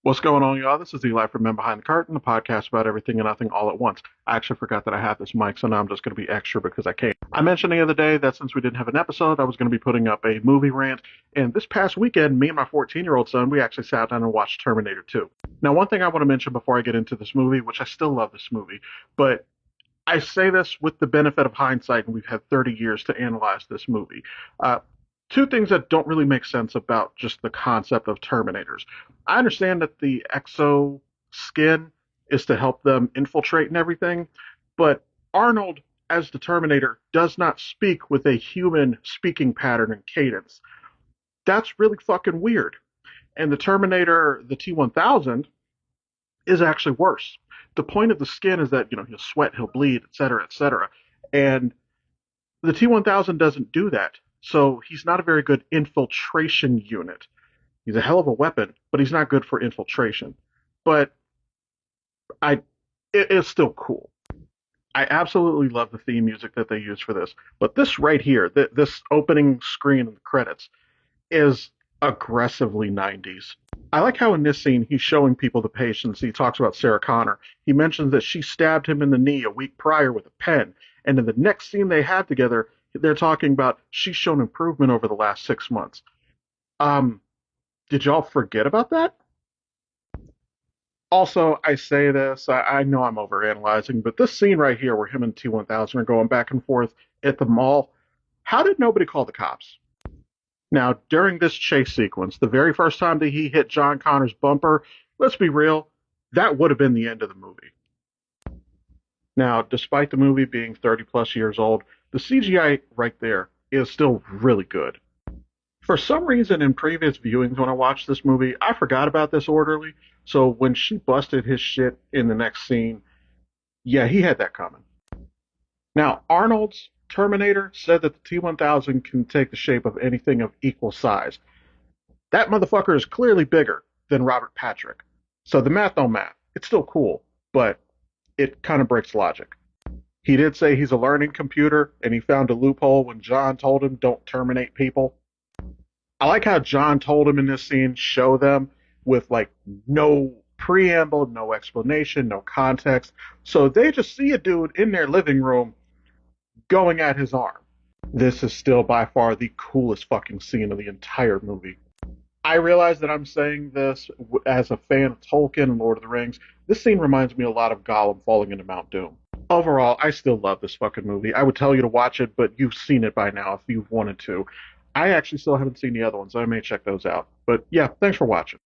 What's going on, y'all? This is Eli from Men Behind the Curtain, a podcast about everything and nothing all at once. I actually forgot that I have this mic, so now I'm just going to be extra because I can. I mentioned the other day that since we didn't have an episode, I was going to be putting up a movie rant. And this past weekend, me and my 14-year-old son, we actually sat down and watched Terminator 2. Now, one thing I want to mention before I get into this movie, which I still love this movie, but I say this with the benefit of hindsight, and we've had 30 years to analyze this movie. Two things that don't really make sense about just the concept of Terminators. I understand that the exo skin is to help them infiltrate and everything, but Arnold, as the Terminator, does not speak with a human speaking pattern and cadence. That's really fucking weird. And the Terminator, the T-1000, is actually worse. The point of the skin is that, he'll sweat, he'll bleed, etc., etc. And the T-1000 doesn't do that. So he's not a very good infiltration unit. He's a hell of a weapon, but he's not good for infiltration. But it's still cool. I absolutely love the theme music that they use for this. But this right here, this opening screen of the credits, is aggressively 90s. I like how in this scene he's showing people the patience. He talks about Sarah Connor. He mentions that she stabbed him in the knee a week prior with a pen. And in the next scene they have together, they're talking about she's shown improvement over the last 6 months. Did y'all forget about that? Also, I say this, I know I'm overanalyzing, but this scene right here where him and T-1000 are going back and forth at the mall, how did nobody call the cops? Now, during this chase sequence, the very first time that he hit John Connor's bumper, let's be real, that would have been the end of the movie. Now, despite the movie being 30 plus years old, the CGI right there is still really good. For some reason, in previous viewings when I watched this movie, I forgot about this orderly. So when she busted his shit in the next scene, yeah, he had that coming. Now, Arnold's Terminator said that the T-1000 can take the shape of anything of equal size. That motherfucker is clearly bigger than Robert Patrick. So the math don't math. It's still cool, but it kind of breaks logic. He did say he's a learning computer, and he found a loophole when John told him don't terminate people. I like how John told him in this scene, show them with no preamble, no explanation, no context. So they just see a dude in their living room going at his arm. This is still by far the coolest fucking scene of the entire movie. I realize that I'm saying this as a fan of Tolkien and Lord of the Rings. This scene reminds me a lot of Gollum falling into Mount Doom. Overall, I still love this fucking movie. I would tell you to watch it, but you've seen it by now if you've wanted to. I actually still haven't seen the other ones, so I may check those out. But yeah, thanks for watching.